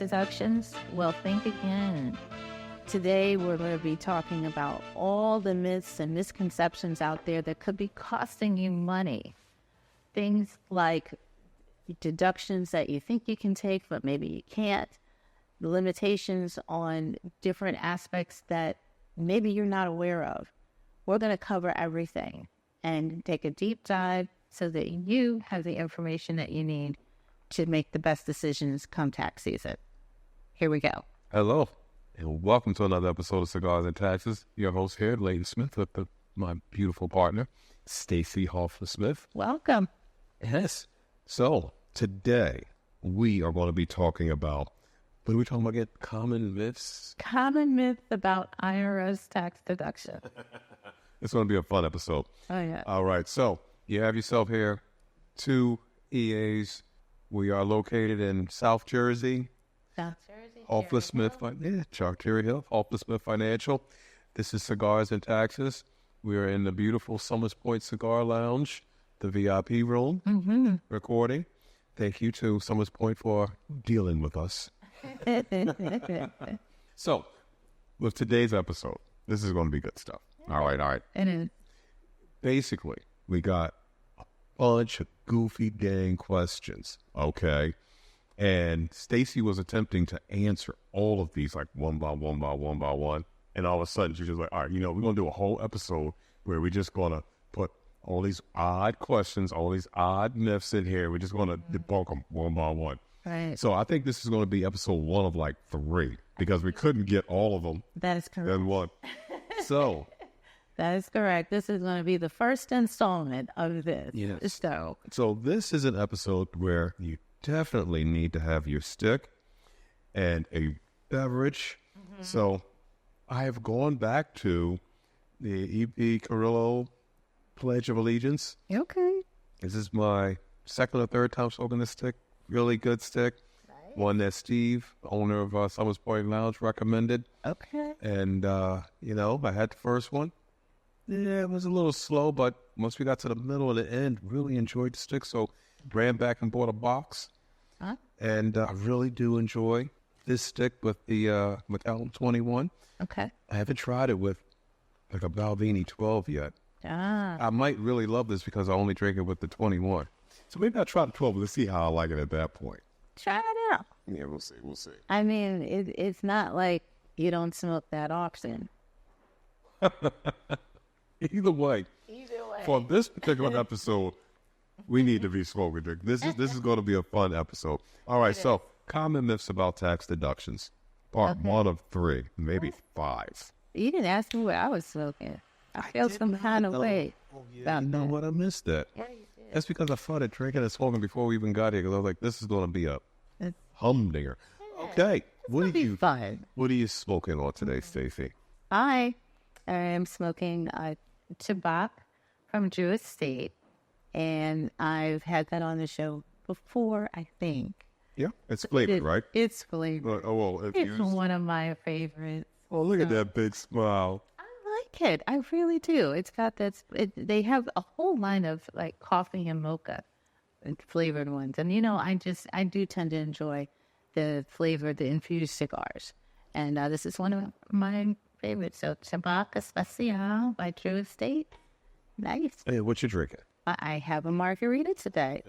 Deductions? Well, think again. Today, we're going to be talking about all the myths and misconceptions out there that could be costing you money. Things like deductions that you think you can take, but maybe you can't. The limitations on different aspects that maybe you're not aware of. We're going to cover everything and take a deep dive so that you have the information that you need to make the best decisions come tax season. Here we go. Hello, and welcome to another episode of Cigars and Taxes. Your host here, Layton Smith, with my beautiful partner, Stacey Hoffman-Smith. Welcome. Yes. So, today, we are going to be talking about, what are we talking about again? Common myths? Common myths about IRS tax deduction. It's going to be a fun episode. Oh, yeah. All right. So, you have yourself here 2 EAs. We are located in South Jersey. South Jersey. Hoffman-Smith, Cherry Hill, Hoffman-Smith Financial. This is Cigars and Taxes. We are in the beautiful Summers Point Cigar Lounge, the VIP room, recording. Thank you to Summers Point for dealing with us. So, with today's episode, this is going to be good stuff. All right. It is. Basically, we got a bunch of goofy dang questions, okay? And Stacey was attempting to answer all of these, like one by one. And all of a sudden, she's just like, all right, we're going to do a whole episode where we're just going to put all these odd questions, all these odd myths in here. We're just going to debunk them one by one. Right. So I think this is going to be episode 1 of like 3 because we couldn't get all of them That is correct. in one. So... That is correct. This is going to be the first installment of this. Yes. So this is an episode where you definitely need to have your stick and a beverage. Mm-hmm. So I have gone back to the E.P. Carrillo Pledge of Allegiance. Okay. This is my second or third time smoking this stick. Really good stick. Nice. One that Steve, the owner of Summers Point Lounge, recommended. Okay. And, I had the first one. Yeah, it was a little slow, but once we got to the middle and the end, really enjoyed the stick. So ran back and bought a box. Huh? And I really do enjoy this stick with the Macallan 21. Okay. I haven't tried it with like a Balvenie 12 yet. I might really love this because I only drink it with the 21. So maybe I'll try the 12. Let's see how I like it at that point. Try it out. Yeah, we'll see. I mean, it's not like you don't smoke that often. Either way, for this particular episode, we need to be smoking drink. This is going to be a fun episode. All right, so common myths about tax deductions. Part 1 of 3, maybe 5. You didn't ask me what I was smoking. I felt some kind of way. Oh, yeah, you know what? I missed that. Yeah, you did. That's because I started drinking and smoking before we even got here. Because I was like, this is going to be a humdinger. Okay, what are you smoking on today, Stacey? I am smoking tobacco from Drew Estate, and I've had that on the show before, I think. Yeah, it's flavored, right? It's flavored. It's one of my favorites. Oh, look at that big smile. I like it. I really do. It's got that. They have a whole line of like coffee and mocha flavored ones, and I do tend to enjoy the infused cigars, and this is one of my favorites. So Tobacco Especial by Drew Estate. Nice. Hey, what you drinking? I have a margarita today.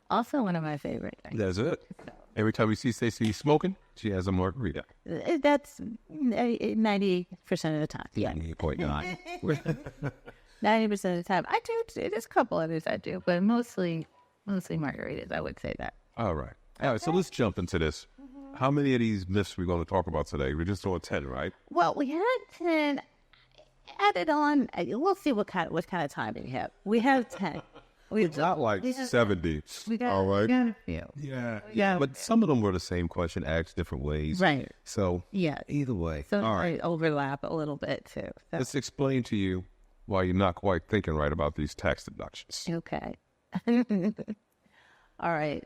Also one of my favorites. That's it. Every time we see Stacey smoking, she has a margarita. That's 90% of the time. Yeah. 90.9. 90% of the time. I do. There's a couple others I do, but mostly margaritas, I would say that. All right. So let's jump into this. How many of these myths are we going to talk about today? We're just doing 10, right? Well, we had 10 added on. We'll see what kind of time we have. We have 10. It's not like 70. All right. We got a few. Yeah. But some of them were the same question, asked different ways. Right. So, yeah. Either way. So all right. they overlap a little bit, too. So. Let's explain to you why you're not quite thinking right about these tax deductions. Okay. All right.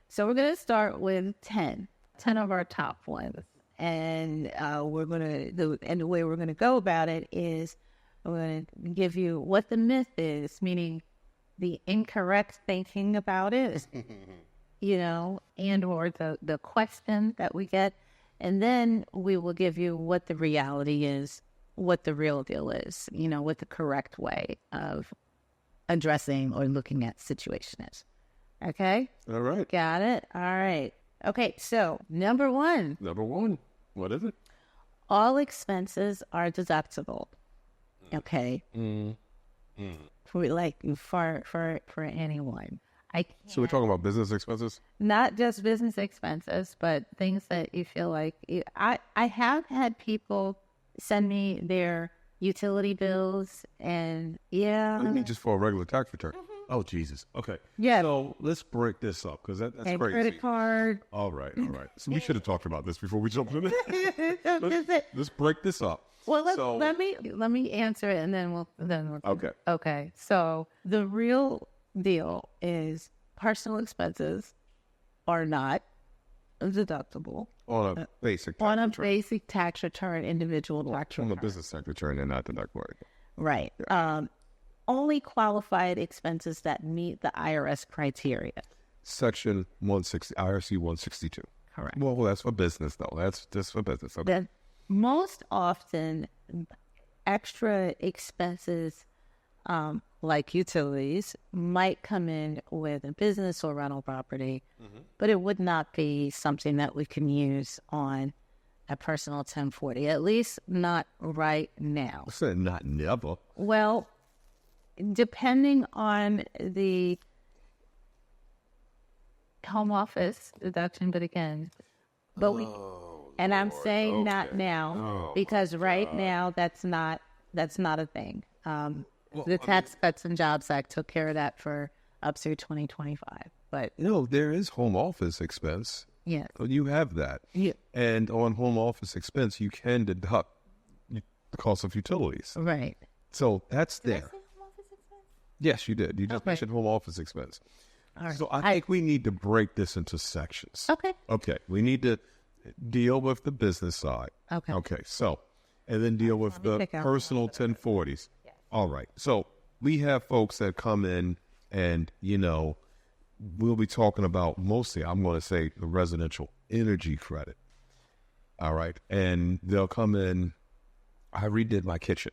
So we're going to start with 10 of our top ones. And the way we're going to go about it is we're going to give you what the myth is, meaning the incorrect thinking about it, and or the question that we get. And then we will give you what the reality is, what the real deal is, what the correct way of addressing or looking at situation is. Okay? All right. Got it? All right. Okay, so number one. Number one. What is it? All expenses are deductible. Okay? For anyone. So we're talking about business expenses? Not just business expenses, but things that you feel like... I have had people send me their utility bills and, I mean, just for a regular tax return. Oh, Jesus. Okay. Yeah. So let's break this up because that's a crazy. credit card. All right. So we should have talked about this before we jumped in. Let's break this up. Well, let me answer it and then we'll Okay. Okay. So the real deal is personal expenses are not deductible On a basic tax return, individual tax return. On a business tax return, they're not deductible. Right. Yeah. Only qualified expenses that meet the IRS criteria. Section 160, IRC 162. Correct. Well, that's for business, though. That's just for business. Okay. Then most often, extra expenses like utilities might come in with a business or rental property, but it would not be something that we can use on a personal 1040, at least not right now. I said not never. Well, depending on the home office deduction, but again, and I'm saying not now because right now that's not a thing. The Tax Cuts and Jobs Act took care of that for up through 2025. But there is home office expense. Yes. You have that. Yeah. And on home office expense, you can deduct the cost of utilities. Right. So that's there. Did I say home office expense? Yes, you did. You just mentioned home office expense. All right. So I think we need to break this into sections. Okay. Okay. We need to deal with the business side. Okay. Okay. So, and then deal with the personal 1040s. Yes. All right. So we have folks that come in and, we'll be talking about mostly, I'm going to say, the residential energy credit. All right. And they'll come in, I redid my kitchen.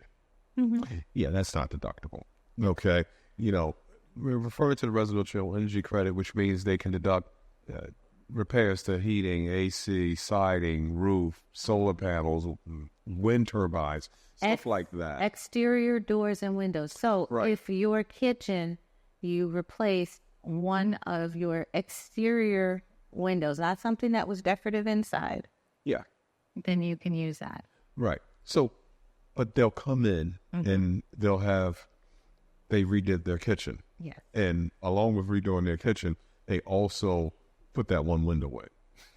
Yeah, that's not deductible. Okay. We're referring to the residential energy credit, which means they can deduct repairs to heating, AC, siding, roof, solar panels, wind turbines, stuff like that. Exterior doors and windows. So if your kitchen, you replaced one of your exterior windows, not something that was decorative inside, Yeah. then you can use that. Right. So, but they'll come in and they redid their kitchen. Yes. And along with redoing their kitchen, they also put that one window in.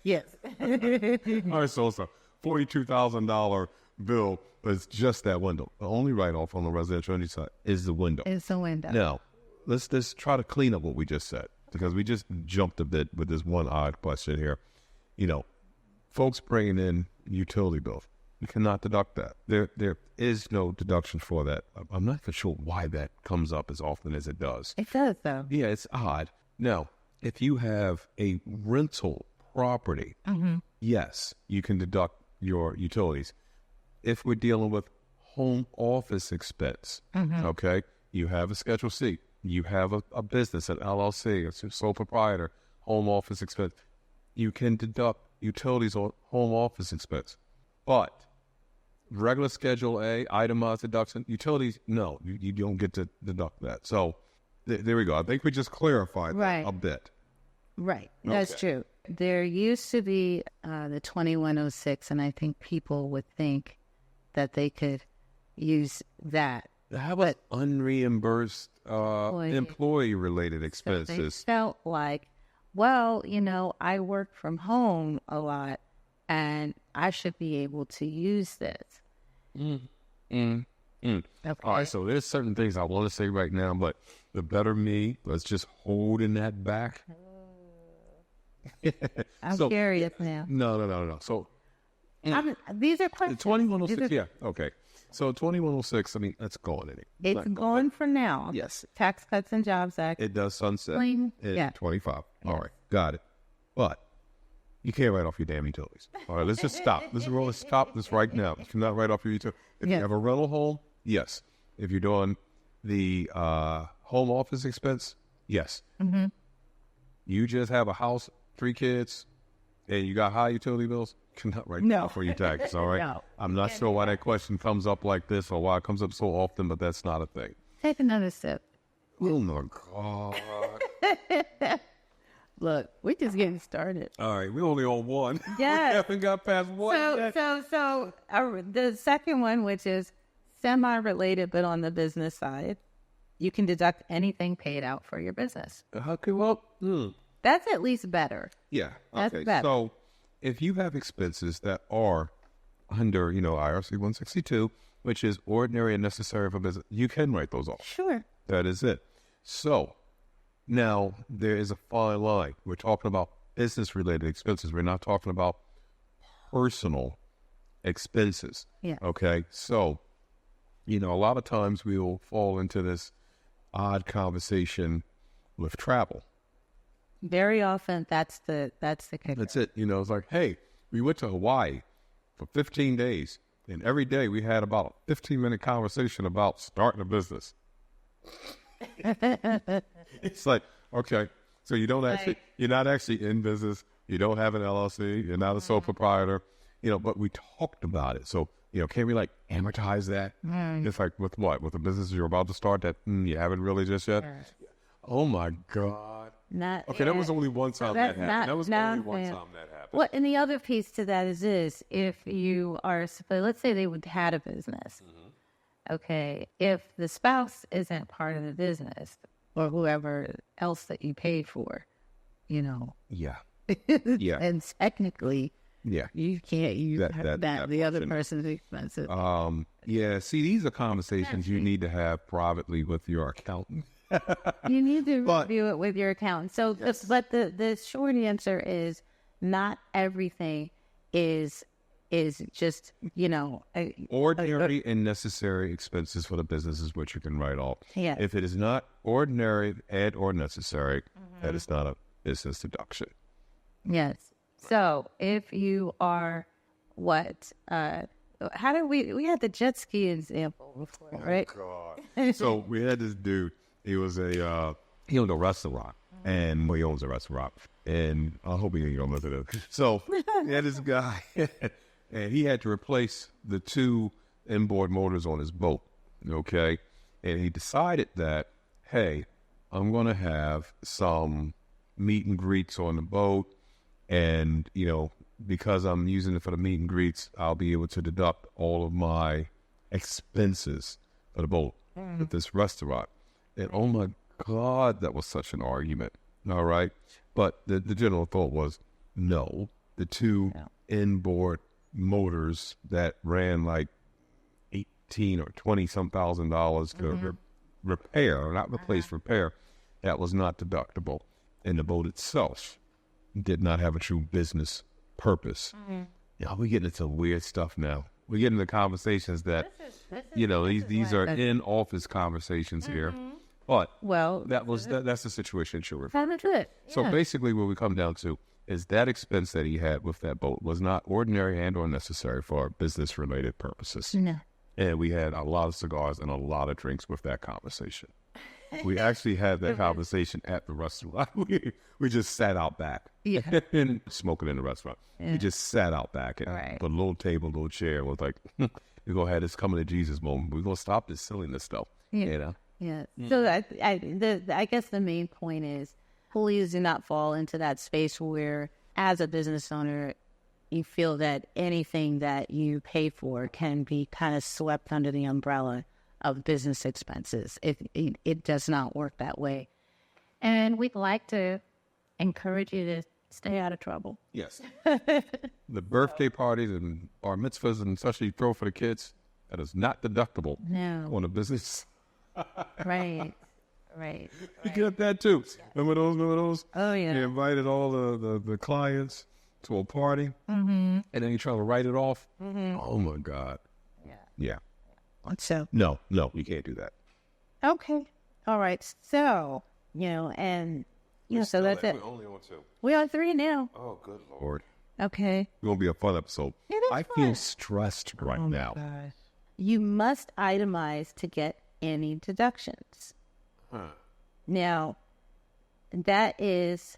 Yes. All right, so it's a $42,000 bill, but it's just that window. The only write-off on the residential energy side is the window. It's a window. Now, let's try to clean up what we just said, because we just jumped a bit with this one odd question here. Folks bringing in utility bills, you cannot deduct that. There is no deduction for that. I'm not for sure why that comes up as often as it does. It does, though. Yeah, it's odd. Now, if you have a rental property, yes, you can deduct your utilities. If we're dealing with home office expense, okay, you have a Schedule C, you have a business, an LLC, a sole proprietor, home office expense, you can deduct utilities on home office expense. But regular Schedule A, itemized deduction, utilities, no, you don't get to deduct that. So there we go. I think we just clarified that a bit. Right. That's true. There used to be the 2106, and I think people would think that they could use that. How about unreimbursed employee-related expenses? So they felt like, well, I work from home a lot, and I should be able to use this. Okay. All right, so there's certain things I want to say right now, but the better me, let's just hold in that back. I'm curious now. No. So these are questions. 2106, yeah, okay. So 2106, that's going in it. It's going for now. Yes. Tax Cuts and Jobs Act. It does sunset Clean. in 25. All right. Got it. But you can't write off your damn utilities. All right, let's just stop. Let's stop this right now. You cannot write off your utilities. If you have a rental home, yes. If you're doing the home office expense, yes. Mm-hmm. You just have a house, 3 kids, and you got high utility bills, you cannot write off for your taxes, all right? No. I'm not sure why that question comes up like this or why it comes up so often, but that's not a thing. Take another sip. Oh, my God. Look, we're just getting started. All right, we're only on one. Yes. We haven't got past one yet. So the second one, which is semi-related but on the business side, you can deduct anything paid out for your business. Okay, well, That's at least better. yeah. That's Okay, better. so if you have expenses that are under, IRS 162, which is ordinary and necessary for business, you can write those off. Sure. That is it. So now there is a fine line. We're talking about business-related expenses. We're not talking about personal expenses. Yeah. Okay. So, a lot of times we will fall into this odd conversation with travel. Very often, that's the kicker. That's it. It's like, hey, we went to Hawaii for 15 days, and every day we had about a 15-minute conversation about starting a business. It's like, okay, so you're not actually in business. You don't have an LLC. You're not a sole proprietor, but we talked about it. So, can we amortize that? It's like with what? With the business you're about to start that you haven't really just yet? Oh my God. That was only one time that happened. That was only one time that happened. Well, and the other piece to that is this. If you are, let's say they would had a business. Okay. If the spouse isn't part of the business or whoever else that you paid for, Yeah. and technically, Yeah. you can't use that the other portion. person's expensive. Yeah. See, these are conversations you need to have privately with your accountant. You need to review it with your accountant. So, but the short answer is not everything is just, Ordinary and necessary expenses for the business is what you can write off. Yeah. If it is not ordinary and or necessary, that is not a business deduction. Yes. So if you are how did we had the jet ski example before, right? God. So we had this dude. He was he owned a restaurant, and he owns a restaurant, and I hope he don't listen to this. So he had this guy, and he had to replace the 2 inboard motors on his boat. Okay, and he decided that, hey, I'm going to have some meet and greets on the boat, and because I'm using it for the meet and greets, I'll be able to deduct all of my expenses for the boat at this restaurant. And oh my God, that was such an argument. All right. But the general thought was, no, the 2 inboard motors that ran like $18,000 or $20-some thousand to repair, or not replace, repair, that was not deductible. And the boat itself did not have a true business purpose. We're getting into weird stuff now. We're getting into conversations that, these are in-office conversations here. But that's the situation she'll refer. So basically what we come down to is that expense that he had with that boat was not ordinary and or necessary for business-related purposes. No. And we had a lot of cigars and a lot of drinks with that conversation. We actually had that conversation at the restaurant. We just sat out back and smoking in the restaurant. Yeah. We just sat out back and put a little table, a little chair. And was like, we're going to have this coming to Jesus moment. We're going to stop this silliness stuff. Yeah. So I guess the main point is please do not fall into that space where as a business owner, you feel that anything that you pay for can be kind of swept under the umbrella of business expenses. It does not work that way. And we'd like to encourage you to stay out of trouble. Yes. The birthday parties and bar mitzvahs and such you throw for the kids, that is not deductible on a business. Right. You get that too. Remember those? Oh, yeah. You invited all the clients to a party, and then you try to write it off. Oh, my God. Yeah. So No, you can't do that. okay. All right. So, and Yeah, so that's it. We're only on 2. We're on 3 now. Oh, good Lord. Okay. It's going to be a fun episode. It is I feel stressed right now. Gosh. You must itemize to get any deductions. Now, that is,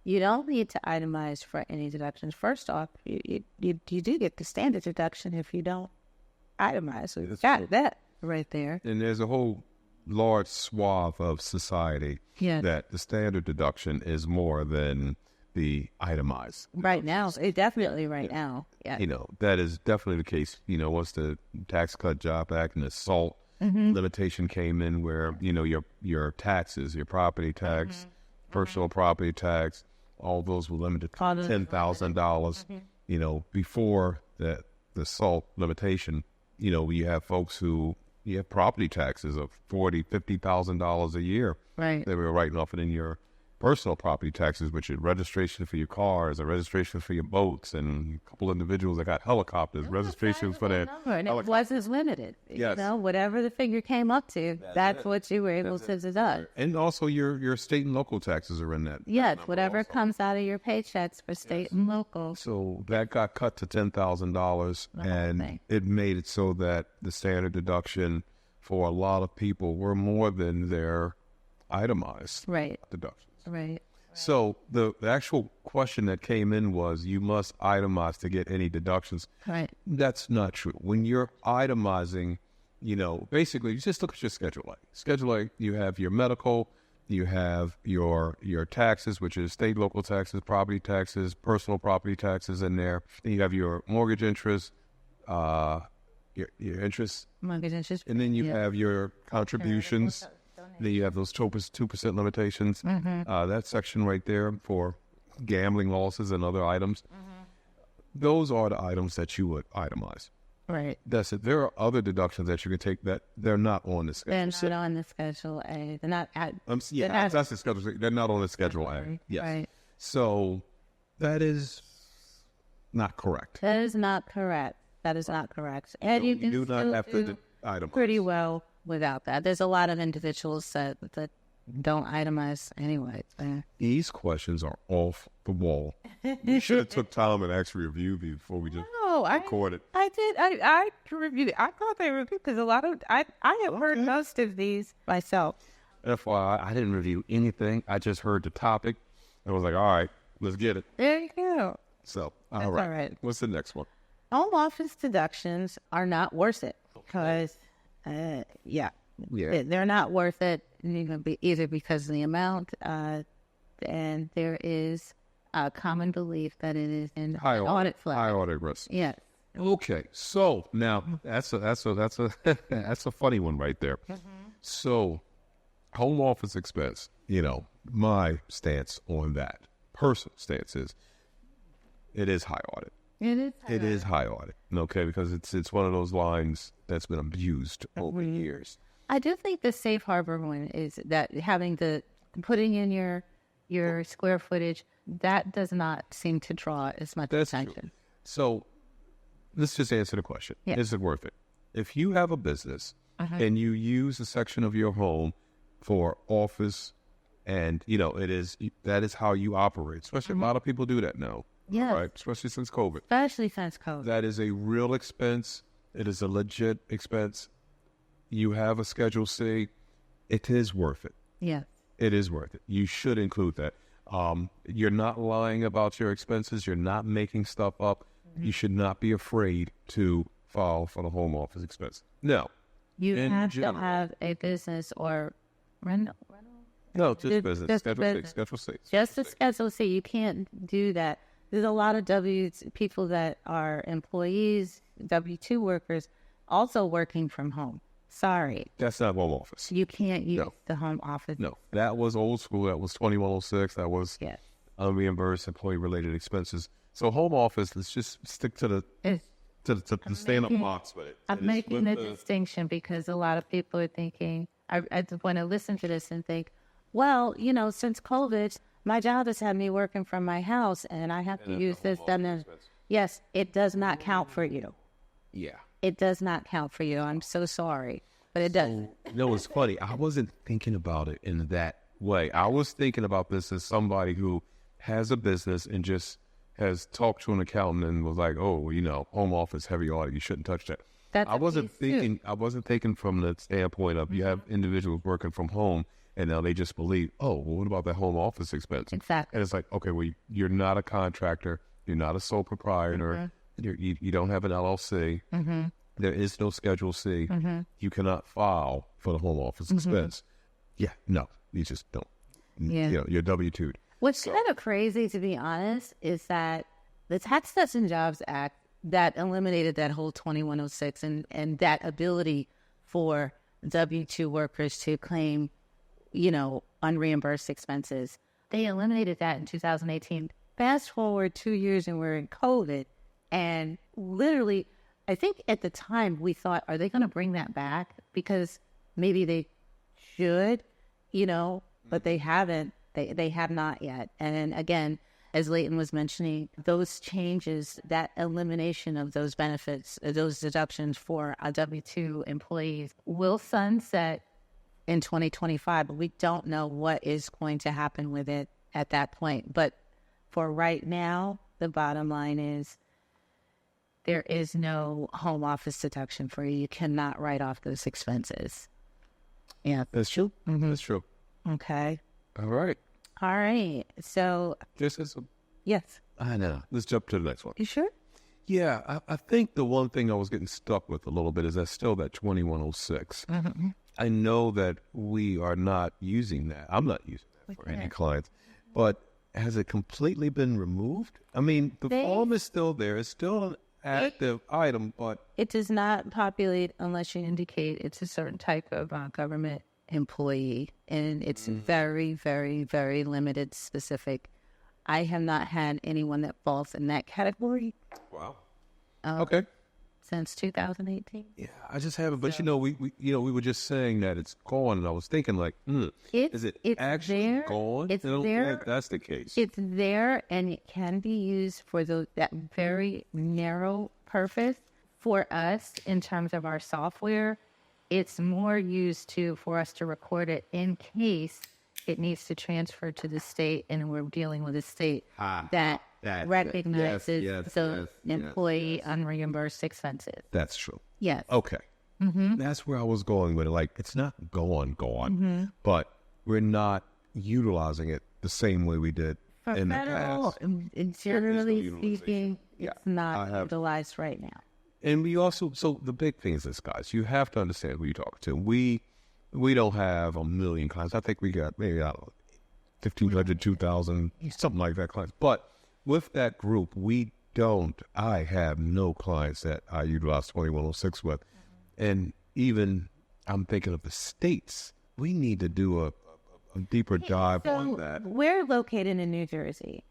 you don't need to itemize for any deductions. First off, you do get the standard deduction if you don't itemize. So you got that right there. And there's a whole large swath of society that the standard deduction is more than the itemized. Right now, definitely right now. Yeah. That is definitely the case. Once the Tax Cut Job Act and the SALT limitation came in where, your taxes, your property tax, personal property tax, all those were limited to $10,000. Before the SALT limitation, you have folks who, you have property taxes of $40,000, $50,000 a year. Right. They were writing off it in your personal property taxes, which is registration for your cars, a registration for your boats, and a couple individuals that got helicopters, registrations for their and it wasn't limited. Yes. Whatever the figure came up to, that's what you were able to deduct. And also your state and local taxes are in that. Yes, whatever comes out of your paychecks for state and local. So that got cut to $10,000, and it made it so that the standard deduction for a lot of people were more than their itemized deductions. Right. So the actual question that came in was, you must itemize to get any deductions. Right. That's not true. When you're itemizing, basically you just look at your Schedule A. Schedule A, you have your medical, you have your taxes, which is state, local taxes, property taxes, personal property taxes in there. Then you have your mortgage interest, your interest. Mortgage interest. And then you have your contributions. Then you have those 2% limitations. That section right there for gambling losses and other items. Those are the items that you would itemize. Right. That's it. There are other deductions that you can take that they're not on the schedule. They're not on the Schedule A. They're not at... that's the Schedule A. They're not on the Schedule A. Yes. Right. So that is not correct. That is not correct. And you do not have to itemize. Pretty well without that. There's a lot of individuals that don't itemize anyway. These questions are off the wall. You should have took time and actually reviewed these before we just recorded. I did. I reviewed it. I thought they reviewed because a lot of I have heard most of these myself. FYI, I didn't review anything. I just heard the topic and was like, all right, let's get it. There you go. So, all right. What's the next one? Home office deductions are not worth it because, they're not worth it. Either because of the amount, and there is a common belief that it is in audit flag. High audit risk. Yes. Okay, so now that's a funny one right there. So, home office expense. My stance on that, personal stance is, it is high audit. It is high audit. Okay, because it's one of those lines that's been abused over years. I do think the safe harbor one is that having putting in your square footage, that does not seem to draw as much attention. True. So let's just answer the question. Yeah. Is it worth it? If you have a business and you use a section of your home for office, and that is how you operate. Especially a lot of people do that now. Yeah. Right. Especially since COVID. That is a real expense. It is a legit expense. You have a Schedule C. It is worth it. Yeah. It is worth it. You should include that. You're not lying about your expenses. You're not making stuff up. You should not be afraid to file for the home office expense. No. You have to have a business or rental. No, just business. Schedule C. Just a Schedule C. You can't do that. There's a lot of people that are employees, W-2 workers, also working from home. Sorry. That's not home office. You can't use the home office. No, that was old school. That was 2106. That was unreimbursed employee-related expenses. So home office, let's just stick to the stand-up box with it. I'm making the distinction because a lot of people are thinking, I want to listen to this and think, well, since COVID, my job has had me working from my house and I have to use this. Yes, it does not count for you. Yeah. It does not count for you. I'm so sorry, but it does. It's funny. I wasn't thinking about it in that way. I was thinking about this as somebody who has a business and just has talked to an accountant and was like, oh, home office, heavy audit, you shouldn't touch that. That's I wasn't thinking from the standpoint of you have individuals working from home and now they just believe, oh, well, what about that home office expense? Exactly. And it's like, okay, well, you're not a contractor. You're not a sole proprietor. You don't have an LLC. There is no Schedule C. You cannot file for the home office expense. Yeah, no, you just don't. You're W-2'd. What's kind of crazy, to be honest, is that the Tax Cuts and Jobs Act that eliminated that whole 2106 and that ability for W-2 workers to claim, unreimbursed expenses. They eliminated that in 2018. Fast forward 2 years and we're in COVID. And literally, I think at the time we thought, are they going to bring that back? Because maybe they should, but they haven't. They have not yet. And again, as Layton was mentioning, those changes, that elimination of those benefits, those deductions for W-2 employees will sunset in 2025, but we don't know what is going to happen with it at that point. But for right now, the bottom line is there is no home office deduction for you. You cannot write off those expenses. Yeah. That's true. That's true. Okay. All right. So, Just as yes. I know. Let's jump to the next one. You sure? Yeah, I think the one thing I was getting stuck with a little bit is that 2106. I know that we are not using that. I'm not using that for any clients. But has it completely been removed? I mean, the form is still there. It's still an active item, but it does not populate unless you indicate it's a certain type of government employee, and it's very, very, very limited, specific. I have not had anyone that falls in that category. Wow. Okay. Since 2018. Yeah, I just haven't. But we were just saying that it's gone, and I was thinking like, is it actually there, gone? It's I don't there. think that's the case. It's there, and it can be used for that very narrow purpose. For us, in terms of our software, it's more used for us to record it in case it needs to transfer to the state, and we're dealing with a state that recognizes employee unreimbursed expenses. That's true. Yes. Okay. That's where I was going with it. Like, it's not gone, but we're not utilizing it the same way we did in the past. Generally speaking, it's not utilized right now. And we also, so the big thing is this, guys, you have to understand who you're talking to. We don't have a million clients. I think we got maybe, 1,500, 2,000, something like that clients. But with that group, I have no clients that I utilize 2106 with. And even I'm thinking of the states, we need to do a deeper dive on that. We're located in New Jersey.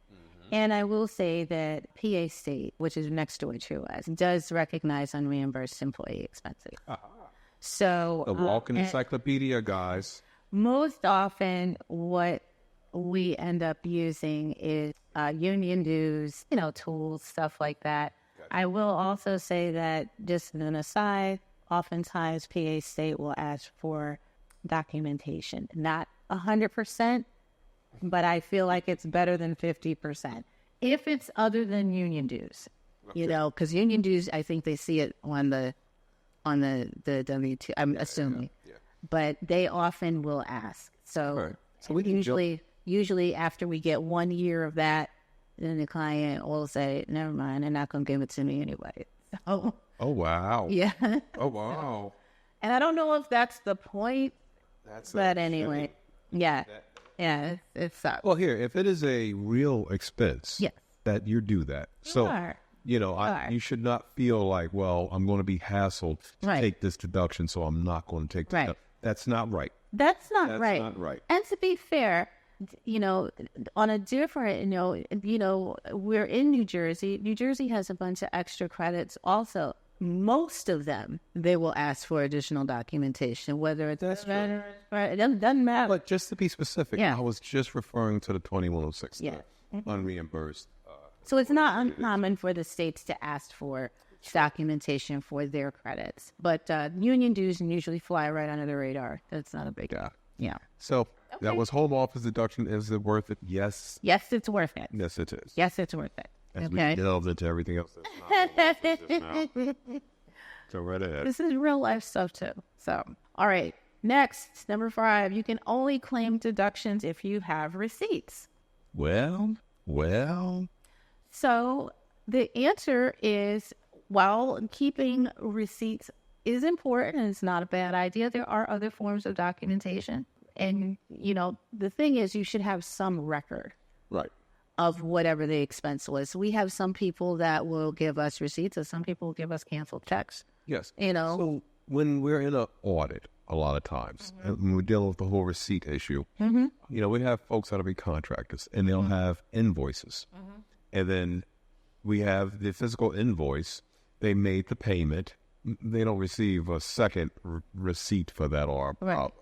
And I will say that PA State, which is next door to us, does recognize unreimbursed employee expenses. So the walking encyclopedia, guys. Most often, what we end up using is union dues, tools, stuff like that. Gotcha. I will also say that, just an aside, oftentimes PA State will ask for documentation. Not 100%, but I feel like it's better than 50%. If it's other than union dues, because union dues, I think they see it on the W-2, I'm assuming. Yeah. But they often will ask. So we usually after we get 1 year of that, then the client will say, never mind, they're not going to give it to me anyway. So, oh, wow. Yeah. Oh, wow. And I don't know if that's the point, but anyway, yeah. Yeah, it sucks. Well, here, if it is a real expense, that you do that. So, you should not feel like, well, I'm going to be hassled to take this deduction, so I'm not going to take this. That's not right. That's not right. That's not right. And to be fair, on a different, we're in New Jersey. New Jersey has a bunch of extra credits also. Most of them, they will ask for additional documentation, whether it's it doesn't matter. But just to be specific, I was just referring to the 2106, unreimbursed. So it's not uncommon for the states to ask for documentation for their credits. But union dues usually fly right under the radar. That's not a big deal. Yeah. So, That was home office deduction. Is it worth it? Yes. Yes, it's worth it. Yes, it is. Yes, it's worth it. As we Okay. delved into everything else that's not home office just now. So right ahead. This is real life stuff too. So, all right. Next, number 5, you can only claim deductions if you have receipts. Well. So the answer is, while keeping receipts is important and it's not a bad idea, there are other forms of documentation. And, the thing is, you should have some record Right. of whatever the expense was. We have some people that will give us receipts, and some people will give us canceled checks. Yes. So when we're in an audit, a lot of times, and when we're dealing with the whole receipt issue, we have folks that'll be contractors, and they'll have invoices. And then we have the physical invoice. They made the payment. They don't receive a second receipt for that or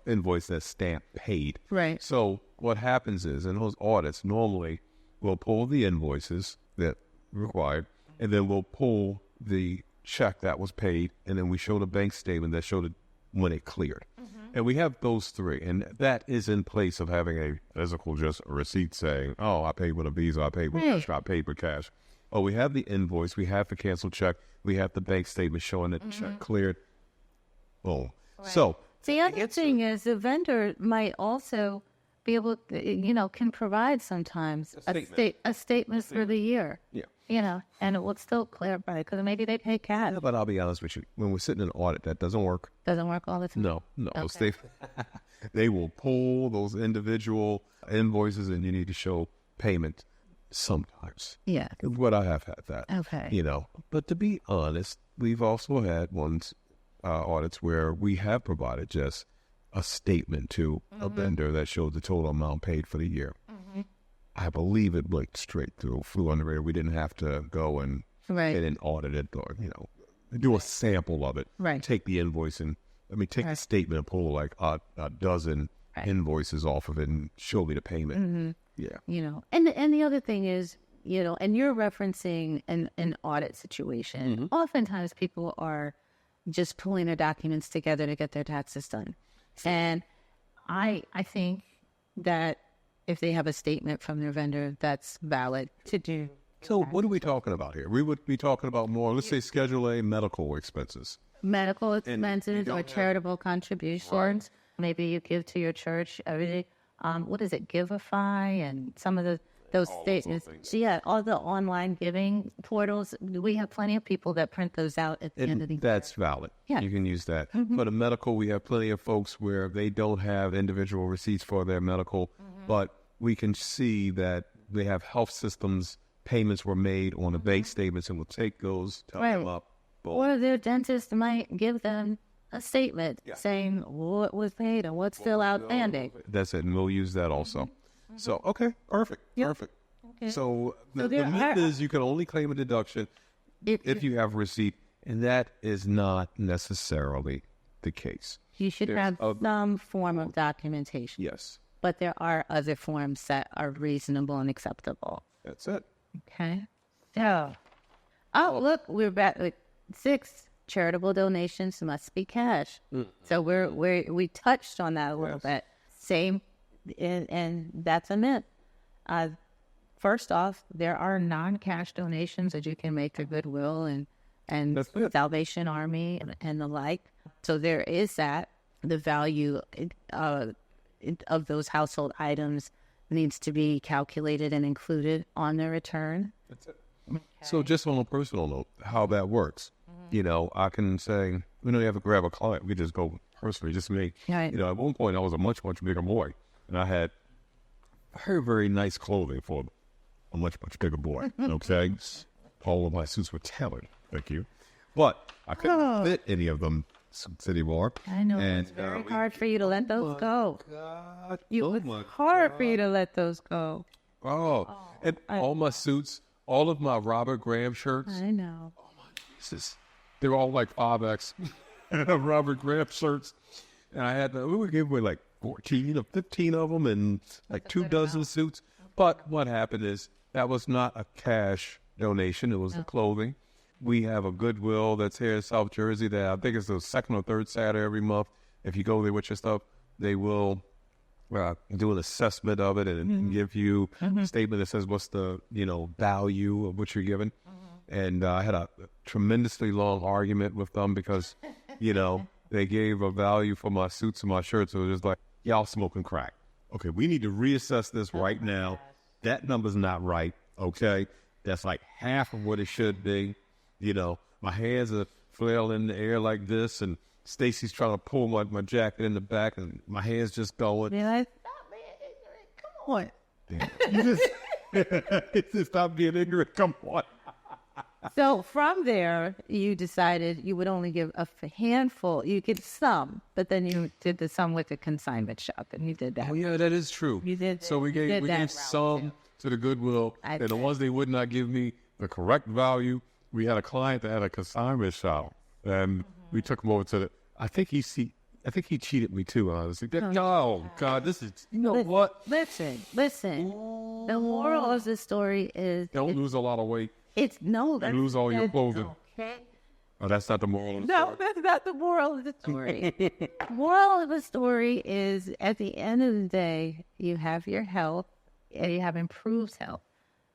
invoice that's stamped paid. Right. So what happens is, in those audits, normally we'll pull the invoices that required, and then we'll pull the check that was paid, and then we show the bank statement that showed it when it cleared. And we have those 3, and that is in place of having a physical, just a receipt saying, oh, I paid with a Visa, I paid with cash, I paid with cash. Oh, we have the invoice, we have the canceled check, we have the bank statement showing that the check cleared. Boom. Right. So the other thing is, the vendor might also be able to, can provide sometimes a statement for the year. Yeah. And it will still clarify, because maybe they pay cash. Yeah, but I'll be honest with you. When we're sitting in an audit, that doesn't work. Doesn't work all the time. No. Okay. They will pull those individual invoices, and you need to show payment sometimes. Yeah. But I have had that. Okay. But to be honest, we've also had audits where we have provided just a statement to a vendor that shows the total amount paid for the year. I believe it went straight through, flew under the radar. We didn't have to go and get an audit it or, do a sample of it. Right. Take the invoice and, take the statement and pull like a dozen invoices off of it and show me the payment. Yeah. And the other thing is, and you're referencing an audit situation. Oftentimes people are just pulling their documents together to get their taxes done. And I think that if they have a statement from their vendor, that's valid to do. So what are we talking about here? We would be talking about more, let's say Schedule A medical expenses. Medical expenses or charitable contributions. Right. Maybe you give to your church every what is it, Giveify and some of those statements. So yeah, all the online giving portals, we have plenty of people that print those out at the end of the year. That's valid. Yeah. You can use that. For the medical, we have plenty of folks where they don't have individual receipts for their medical, but we can see that they have health systems, payments were made on the bank statements, and we'll take those, tell them up. Boom. Or their dentist might give them a statement saying what was paid and what's still outstanding. That's it, and we'll use that also. So, okay, perfect. Okay. So the myth is you can only claim a deduction if you have a receipt, and that is not necessarily the case. You should have some form of documentation. Yes. But there are other forms that are reasonable and acceptable. That's it. Okay. So, look, we're back with 6. Charitable donations must be cash. So we touched on that a little bit. Same, and that's a myth. First off, there are non-cash donations that you can make to Goodwill and Salvation Army and the like. So there is that. The value of those household items needs to be calculated and included on the return. That's it. Okay. So just on a personal note, how that works, I can say, we don't have to grab a client. We just go personally, just me. Right. At one point I was a much, much bigger boy, and I had very, very nice clothing for a much, much bigger boy. Okay. All of my suits were tailored. Thank you. But I couldn't fit any of them suits anymore. I know. And, it's very hard for you to let those go. God. It's hard for you to let those go. And all my suits, all of my Robert Graham shirts. I know. Oh my Jesus. They're all like 5X Robert Graham shirts. And I had, we would give away like 14 or 15 of them and like 2 dozen suits. But what happened is that was not a cash donation. It was the clothing. We have a Goodwill that's here in South Jersey that I think it's the second or third Saturday every month. If you go there with your stuff, they will do an assessment of it and give you a statement that says what's the, value of what you're given. And I had a tremendously long argument with them because, they gave a value for my suits and my shirts. So it was just like, y'all smoking crack. Okay, we need to reassess this right now. That number's not right, okay? That's like half of what it should be. My hands are flailing in the air like this, and Stacey's trying to pull my jacket in the back, and my hands just going. Be like, stop being ignorant. Come on. Just stop being ignorant. Come on. So from there, you decided you would only give a handful. You get some, but then you did the some with the consignment shop, and you did that. Oh yeah, that is true. You did. So we gave some to the Goodwill, and the ones they would not give me the correct value. We had a client that had a consignment shop, and we took him over to the. I think he cheated me too. Honestly, oh God, this is what? Listen. The moral of the story is don't lose a lot of weight. It's no. You lose all your clothing. Okay. Oh, that's not the moral of the No, story. that's not the moral of the story. Moral of the story is at the end of the day, you have your health and you have improved health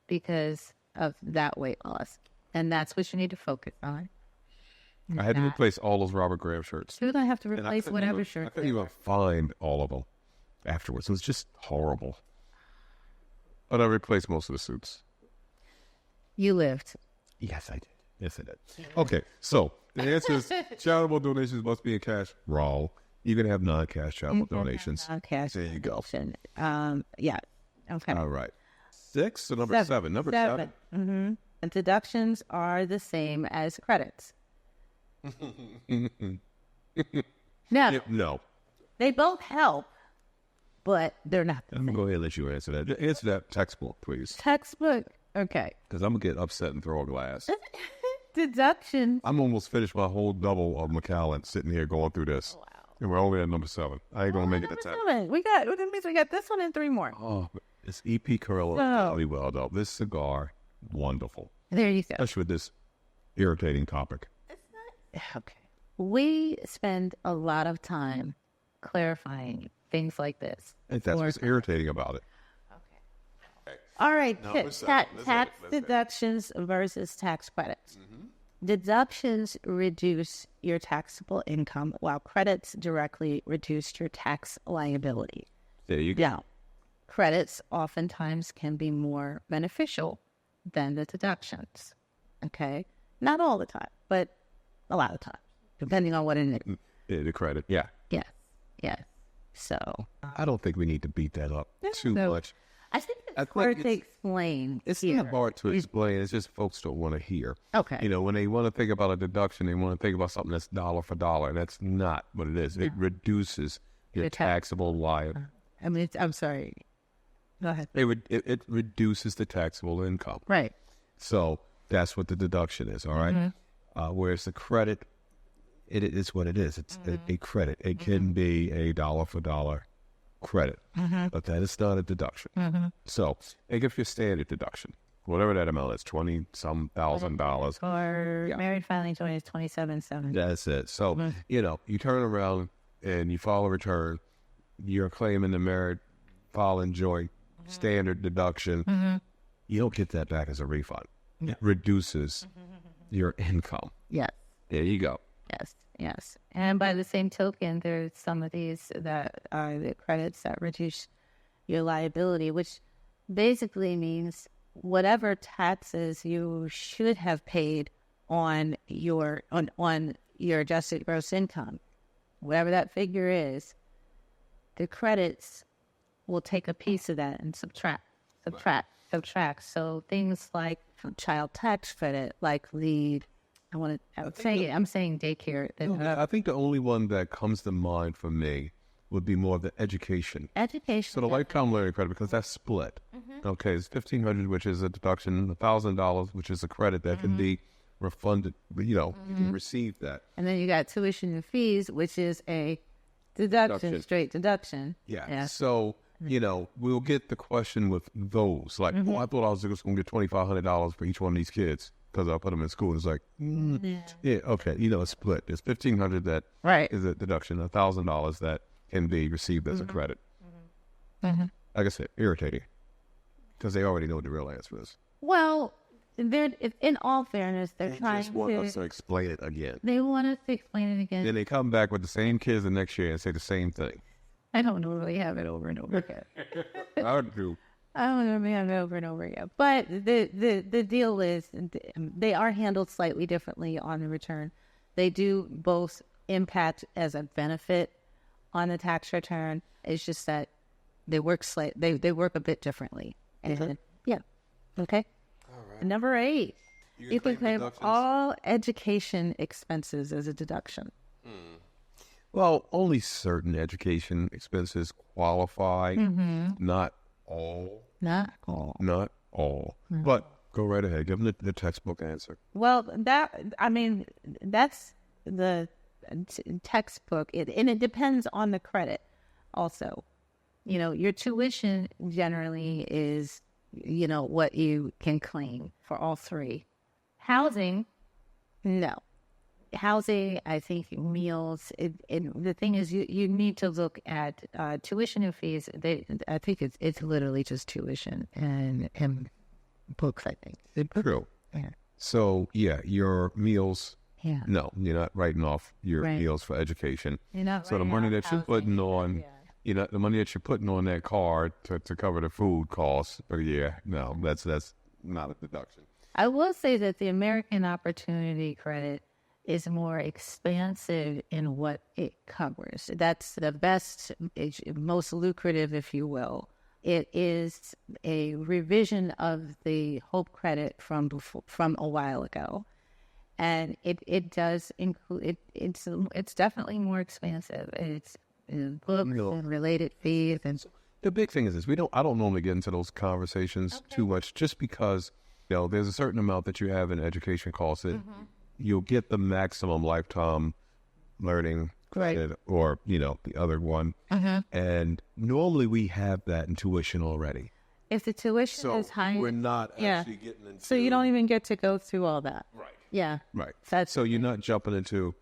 because of that weight loss. And that's what you need to focus on. I had to replace all those Robert Graham shirts. Should I have to And I replace couldn't whatever even- shirt? I couldn't even find all of them afterwards. It was just horrible. But I replaced most of the suits. You lived. Yes, I did. Yes, I did. Okay, so the answer is charitable donations must be in cash. Wrong. You can have non-cash charitable donations. Non-cash. There you go. Yeah. Okay. All right. 6 or number 7? Number 7. Mm-hmm. And deductions are the same as credits. No, No. they both help, but they're not the I'm going to go ahead and let you answer that. Answer that textbook, please. textbook. Okay. Because I'm going to get upset and throw a glass. Deductions. I'm almost finished my whole double of Macallan sitting here going through this. Wow. And we're only at number 7. I ain't going to make it to 10. That means we got this one and 3 more. Oh, this EP Carrillo Oh. really well, though. This cigar, wonderful. There you go. Especially with this irritating topic. Okay. We spend a lot of time clarifying things like this. And that's what's irritating about it. All right, Number 7. tax Let's deductions versus tax credits. Deductions reduce your taxable income, while credits directly reduce your tax liability. There you go. Now, credits oftentimes can be more beneficial than the deductions. Okay? Not all the time, but a lot of times, depending on what it is. Yeah, the credit. Yeah. Yes. So, I don't think we need to beat that up too so- much. I think I it's hard think to explain. It's here. not hard to explain. It's just folks don't want to hear. Okay. When they want to think about a deduction, they want to think about something that's dollar for dollar, and that's not what it is. It reduces your Your taxable liability. I mean, I'm sorry. Go ahead. It reduces the taxable income. Right. So that's what the deduction is, all right? Whereas the credit, it is what it is. It's a credit. It can be a dollar for dollar credit, but that is not a deduction. So think of your standard deduction, whatever that amount is, $20-some thousand. Or married filing joint is $27,700. That's it. So, you turn around and you file a return, you're claiming the married filing joint standard deduction. You don't get that back as a refund. It reduces your income. Yes. There you go. Yes. And by the same token, there's some of these that are the credits that reduce your liability, which basically means whatever taxes you should have paid on your adjusted gross income, whatever that figure is, the credits will take a piece of that and subtract. So things like child tax credit, like I'm saying daycare. I think the only one that comes to mind for me would be more of the education. Education. So the lifetime learning credit, because that's split. Okay, it's $1,500, which is a deduction, $1,000, which is a credit that can be refunded. You can receive that. And then you got tuition and fees, which is a deduction. Straight deduction. Yeah. So, we'll get the question with those. Like, I thought I was just going to get $2,500 for each one of these kids because I put them in school. It's like, okay, it's split. It's $1,500 that is a deduction, $1,000 that can be received as a credit. Mhm. Like I said, irritating. Because they already know what the real answer is. Well, they're, in all fairness, they're They trying just want us to. to explain it again. They want us to explain it again. Then they come back with the same kids the next year and say the same thing. I don't normally have it over and over again. I do. I don't normally have it over and over again. But the deal is they are handled slightly differently on the return. They do both impact as a benefit on the tax return. It's just that they work they work a bit differently. And yeah. Okay. All right. Number 8. You can claim deductions? all education expenses as a deduction. Well, only certain education expenses qualify. Not all. Not all. Not all. But go right ahead. Give them the textbook answer. Well, that's the textbook. And it depends on the credit also. Your tuition generally is, what you can claim for all 3. Housing, no. Housing, I think meals. The thing is, you need to look at tuition and fees. I think it's literally just tuition and books. I think. True. Yeah. So, your meals, Yeah. no, you're not writing off your Right. meals for education. You're not So the writing money off that you're housing. putting on, the money that you're putting on that card to cover the food costs, but no, that's not a deduction. I will say that the American Opportunity Credit is more expansive in what it covers. That's the best, most lucrative, if you will. It is a revision of the Hope Credit from a while ago, and it does include it's definitely more expansive. It's books and related fees and. The big thing is this: I don't normally get into those conversations too much, just because there's a certain amount that you have in education costs that you'll get the maximum lifetime learning credit, or the other one, and normally we have that in tuition already. If the tuition is high, we're not actually getting into. So you don't even get to go through all that. Right. Yeah. Right. So you're not jumping into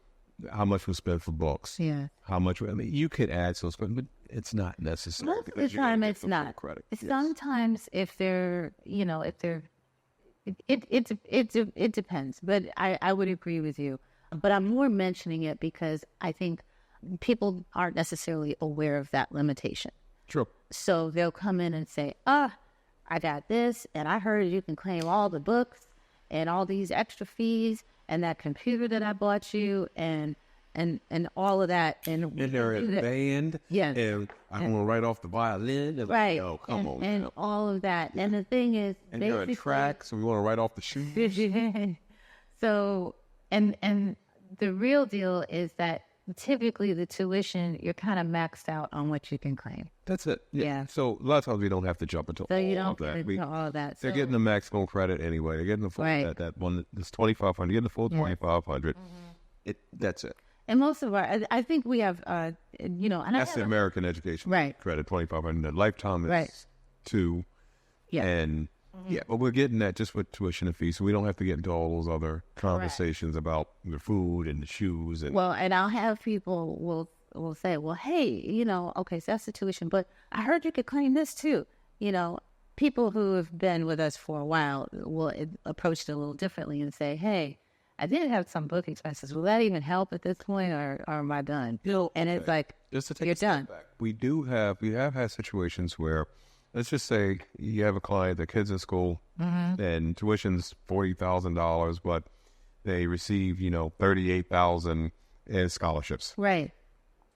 how much we spend for books. Yeah. How much? You could add some, but it's not necessary. Most of the time, it's not. Credit. Sometimes, if they're, it depends. But I would agree with you. But I'm more mentioning it because I think people aren't necessarily aware of that limitation. True. So they'll come in and say, I got this, and I heard you can claim all the books and all these extra fees and that computer that I bought you and all of that. And they're in band. Yes. And I'm going to write off the violin. And right. Oh, come on. And now. all of that. And the thing is, And they're in track, so we want to write off the shoes. So, and the real deal is that typically the tuition, you're kind of maxed out on what you can claim. That's it. Yeah. So a lot of times we don't have to jump into So you all don't of get that. into all that. They're So- getting the maximum credit anyway. They're getting the full, Right. that one that's 2,500. Getting the full 2,500. That's it. And most of I think we have, and That's the American education Right. credit, 2,500. The lifetime is Right. 2. Yeah. And but we're getting that just with tuition and fees, so we don't have to get into all those other conversations about the food and the shoes and. Well, and I'll have people will say, well, hey, okay, so that's the tuition, but I heard you could claim this too. People who have been with us for a while will approach it a little differently and say, hey, I did have some book expenses. Will that even help at this point, or am I done? And it's like, just to take you're a step done. back, we have had situations where, let's just say you have a client, their kid's in school, and tuition's $40,000, but they receive, $38,000 in scholarships. Right.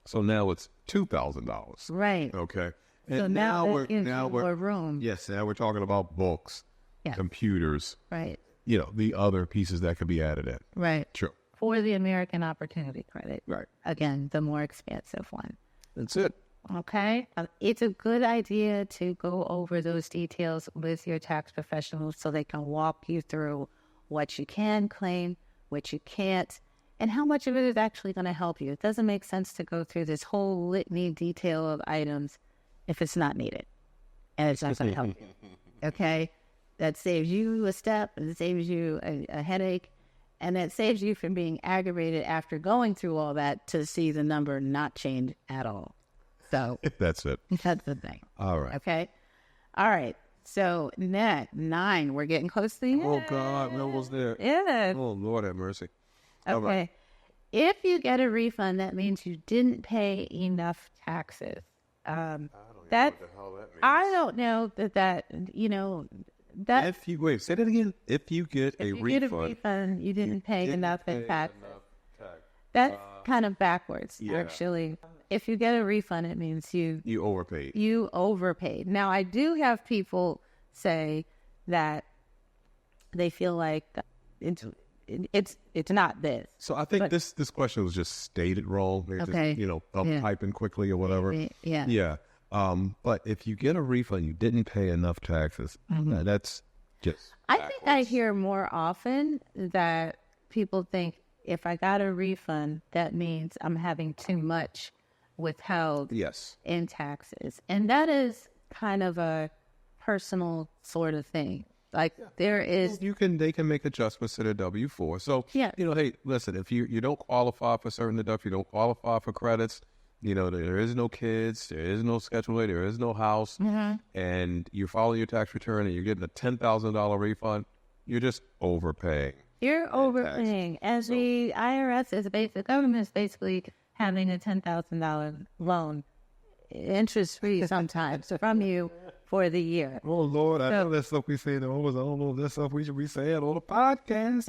So now it's $2,000. Right. Okay. So And now that we're gives you more room. Yes, now we're talking about books, Yeah. computers, Right. the other pieces that could be added in. Right. True. For the American Opportunity Credit. Right. Again, the more expansive one. That's it. Okay. It's a good idea to go over those details with your tax professionals so they can walk you through what you can claim, what you can't, and how much of it is actually going to help you. It doesn't make sense to go through this whole litany detail of items if it's not needed and it's not going to help you. Okay. That saves you a step, and it saves you a headache, and that saves you from being aggravated after going through all that to see the number not change at all. So That's it. that's the thing. All right. Okay. All right. So net 9, we're getting close to the end. Oh, God. We're almost there. Yeah. Oh, Lord have mercy. All Okay. right. If you get a refund, that means you didn't pay enough taxes. I don't That know what the hell that means. I don't know that that If you, wait, say that again. If you get if a you refund. get a refund, you didn't pay didn't enough pay in tax. enough tax. That's kind of backwards, yeah. actually. If you get a refund, it means you You overpaid. overpaid. Now, I do have people say that they feel like it's not this. So I think this question was just stated wrong. They're Okay. just, up Yeah. typing quickly or whatever. Yeah. Yeah. But if you get a refund, you didn't pay enough taxes. That's just I think I hear more often that people think if I got a refund, that means I'm having too much withheld yes. in taxes. And that is kind of a personal sort of thing. Like there is, They can make adjustments to their W-4. So, Yeah. Hey, listen, if you don't qualify for certain deductions, you don't qualify for credits, there is no kids, there is no schedule, there is no house, and you're filing your tax return and you're getting a $10,000 refund, you're just overpaying. you're overpaying. As the IRS is the government is basically having a $10,000 loan, interest free sometimes from you for the year. Oh, Lord, I know that stuff we say. I don't know that stuff we should be saying on the podcast.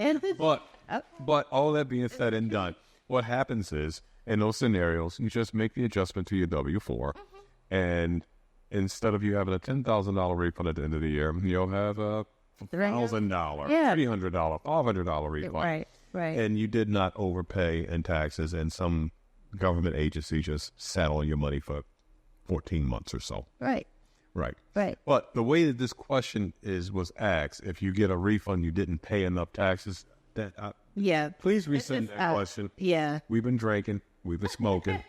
But all that being said and done, what happens is, in those scenarios, you just make the adjustment to your W-4, and instead of you having a $10,000 refund at the end of the year, you'll have a $1,000, Yeah. $300, $500 refund. Right. And you did not overpay in taxes, and some government agency just sat on your money for 14 months or so. Right. Right. Right. But the way that this question was asked, if you get a refund, you didn't pay enough taxes, Yeah. please resend that question. Yeah. We've been drinking, we've been smoking,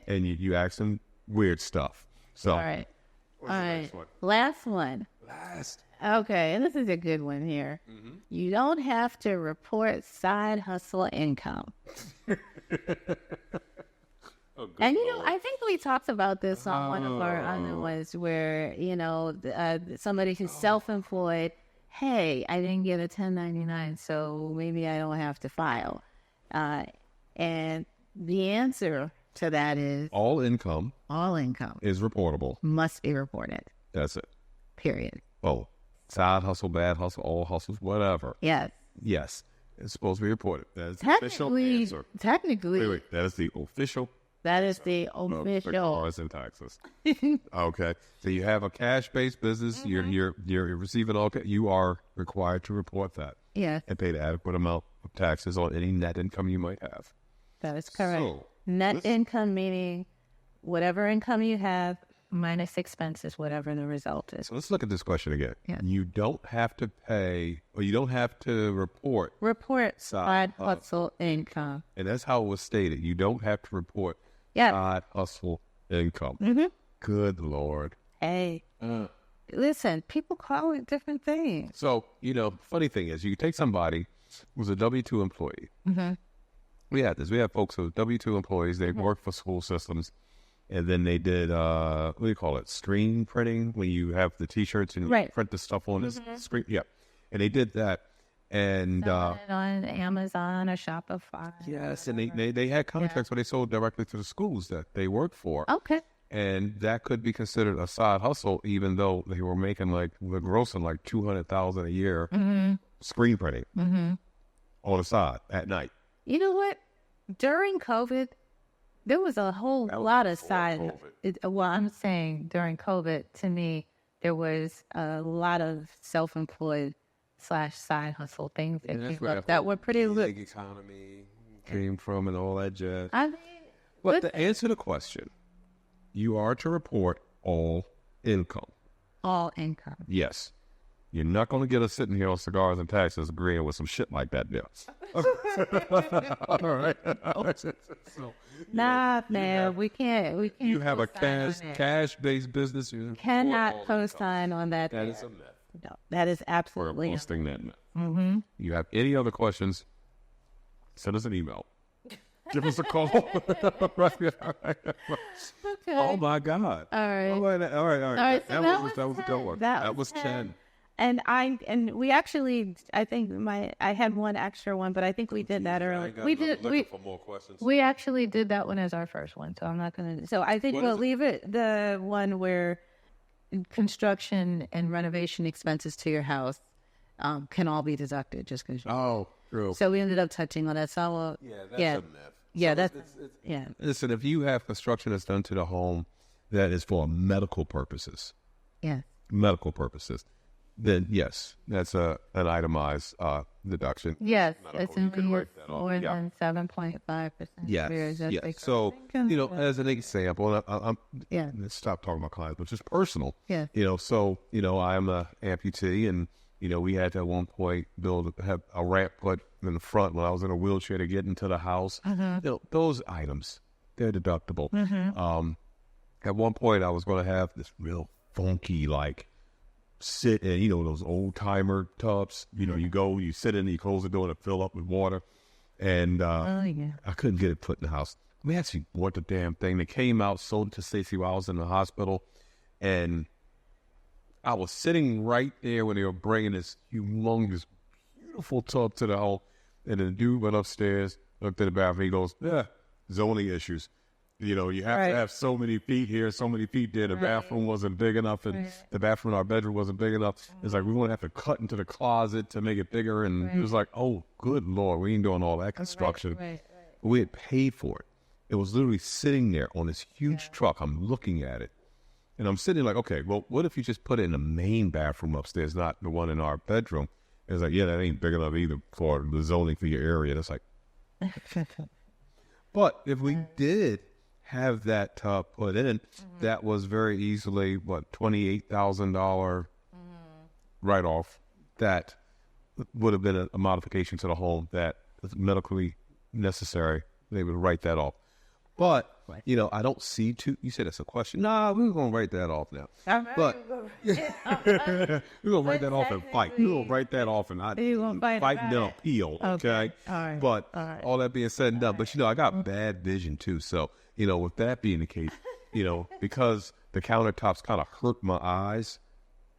and you asking weird stuff. So, All right. what's All the right. next one? Last one. Last. Okay, and this is a good one here. You don't have to report side hustle income. And I think we talked about this on one of our other ones where, somebody who's self-employed, hey, I didn't get a 1099, so maybe I don't have to file. And the answer to that is All income all income is reportable. must be reported, That's it. period. Oh, side hustle, bad hustle, all hustles, whatever. Yes. Yes, it's supposed to be reported. That's the official answer. Technically, Wait, that is the official that is the of the official. cars and taxes. Okay, so you have a cash-based business. You're receiving all. You are required to report that Yes, and pay the adequate amount of taxes on any net income you might have. that is correct. So, Net income meaning whatever income you have minus expenses, whatever the result is. So let's look at this question again. Yeah. You don't have to pay, or you don't have to report, Report Side side hustle income. and that's how it was stated. You don't have to report Yeah. side hustle income. Good Lord. Hey, listen, people call it different things. So, funny thing is, you take somebody who's a W-2 employee. We have this. We have folks who are W-2 employees. They work for school systems. And then they did, what do you call it, screen printing, when you have the T-shirts and you Right. print the stuff on the screen. Yeah. And they did that. And Selling it on Amazon or Shopify. yes, and they had contracts where they sold directly to the schools that they worked for. Okay. And that could be considered a side hustle, even though they were making they're grossing like $200,000 a year screen printing on the side at night. You know what? During COVID, there was a whole lot of before side. I'm saying during COVID, to me, there was a lot of self-employed / side hustle things that came up that were pretty good. Gig economy came from and all that jazz. I mean, But to answer the question, you are to report all income. all income. Yes. You're not going to get us sitting here on cigars and taxes agreeing with some shit like that, Bill. All right. So, Nah, man, we can't. you have a co-sign on that. cash-based business. You report Cannot all income. co-sign on that. That there. is a myth. No, that is We're absolutely. posting that myth. You have any other questions, send us an email. Give us a call. Okay. Okay. Oh my God. All right. All right. All right. All right. So that was a good one. That was 10. And we actually, I think I had one extra one, but I think we did that earlier. For more questions. We actually did that one as our first one, so I'm not gonna. So I think we'll leave it the one where construction and renovation expenses to your house can all be deducted just because. Oh, true. So we ended up touching on that. So That's a myth. Yeah, So yeah. Listen, if you have construction that's done to the home that is for medical purposes, then yes, that's an itemized deduction. Yes, Medical. it's You can write that off. more than 7.5%. Yes. So, as an example, let's stop talking about clients, but just personal. Yeah. I'm a amputee, and we had to at one point have a ramp put in the front when I was in a wheelchair to get into the house. Those items, they're deductible. At one point, I was going to have this real funky, sit in, those old timer tubs. You sit in, you close the door, and it fill up with water. And I couldn't get it put in the house. We actually bought the damn thing. They came out, sold it to Stacey while I was in the hospital, and I was sitting right there when they were bringing this humongous, beautiful tub to the home. And then the dude went upstairs, looked at the bathroom, he goes, zoning issues. You have to have so many feet here, so many feet there. The bathroom wasn't big enough, and the bathroom in our bedroom wasn't big enough. It's like, we're going to have to cut into the closet to make it bigger. And it was like, oh, good Lord, we ain't doing all that construction. We had paid for it. It was literally sitting there on this huge truck. I'm looking at it. And I'm sitting there like, okay, well, what if you just put it in the main bathroom upstairs, not the one in our bedroom? And it's like, yeah, that ain't big enough either for the zoning for your area. And it's like, but if we did have that tub put in, that was very easily, $28,000 write-off. That would have been a modification to the home that is medically necessary. They would write that off. But, I don't see you said that's a question. Nah, we're going to write that off now. But we're going to write that off and fight. We're going to write that off and fight and then appeal, okay? All right. But all that being said and done, but, I got bad vision too. So, with that being the case, because the countertops kind of hurt my eyes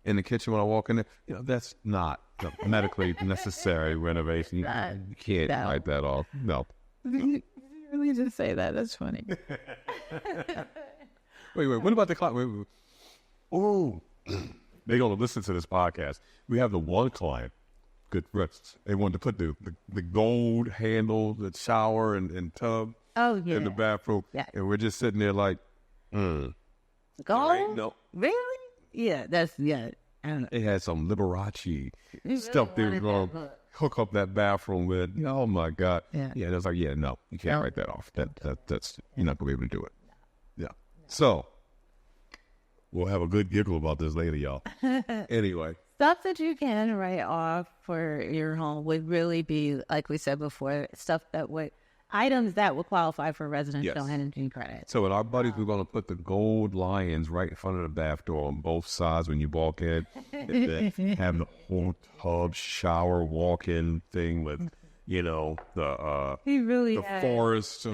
in the kitchen when I walk in there, that's not the medically necessary renovation. You can't write that off. No. Let me just say that. That's funny. Wait. What about the client? Oh, they're going to listen to this podcast. We have the one client, good friends. They wanted to put the gold handle, the shower and tub in the bathroom. Yeah. And we're just sitting there like, Gold? No. Really? Yeah, I don't know. It had some Liberace stuff they were going to hook up that bathroom with. Oh my God. Yeah. And it's like, no, you can't write that off. That's you're not gonna be able to do it. Yeah. So we'll have a good giggle about this later, y'all. Anyway. Stuff that you can write off for your home would really be, like we said before, items that would qualify for residential energy credit. So with our buddies, we're going to put the gold lions right in front of the bath door on both sides when you walk in. And then have the whole tub shower walk-in thing with, the forest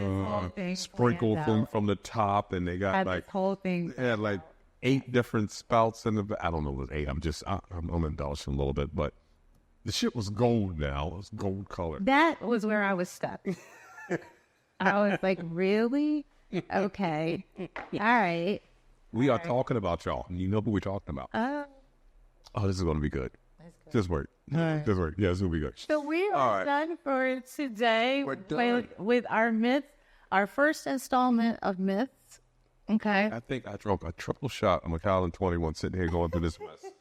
sprinkle from the top, and they got this whole thing. They had 8 different spouts in the. I don't know if it was 8. I'm indulging a little bit, but the shit was gold now. It was gold color. That was where I was stuck. I was like, really? Okay. All right. We are talking about y'all. You know who we're talking about. Oh, this is going to be good. Just wait. Just wait. Yeah, this will be good. So we are done for today. We're done. With our myths, our first installment of myths. Okay. I think I drunk a triple shot of Macallan 21 sitting here going through this mess.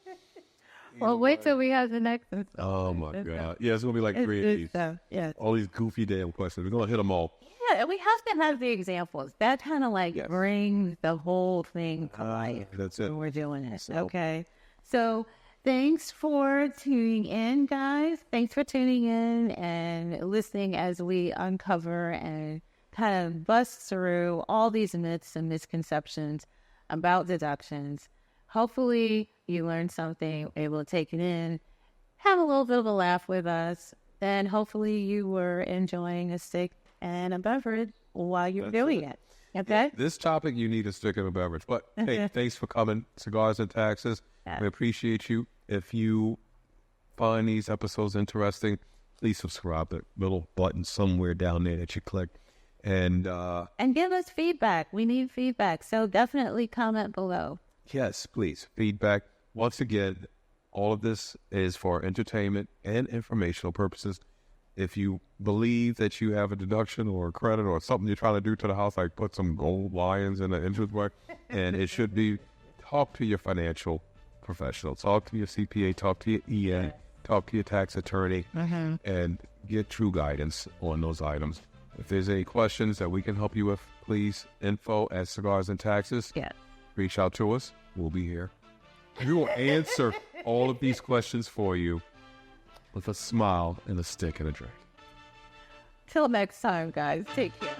Well, wait till we have the next one. Oh, my God. Yeah, it's going to be like 3 of these. So, yeah. All these goofy damn questions. We're going to hit them all. Yeah, we have to have the examples. That kind of brings the whole thing to life. That's it. When we're doing it. Okay. So thanks for tuning in, guys. Thanks for tuning in and listening as we uncover and kind of bust through all these myths and misconceptions about deductions. Hopefully you learned something, able to take it in, have a little bit of a laugh with us, and hopefully you were enjoying a stick and a beverage while you're doing it. Okay? This topic, you need a stick and a beverage. But hey, thanks for coming. Cigars and Taxes. Yeah. We appreciate you. If you find these episodes interesting, please subscribe. The little button somewhere down there that you click. And give us feedback. We need feedback. So definitely comment below. yes, please, feedback. Once again, all of this is for entertainment and informational purposes. If you believe that you have a deduction or a credit or something you're trying to do to the house, like put some gold lions in the entranceway, and it should be, talk to your financial professional, talk to your CPA, talk to your EN, talk to your tax attorney, and get true guidance on those items. If there's any questions that we can help you with, please, info@Cigars and Taxes. Yeah. Reach out to us. We'll be here. We will answer all of these questions for you with a smile and a stick and a drink. Till next time, guys. Take care.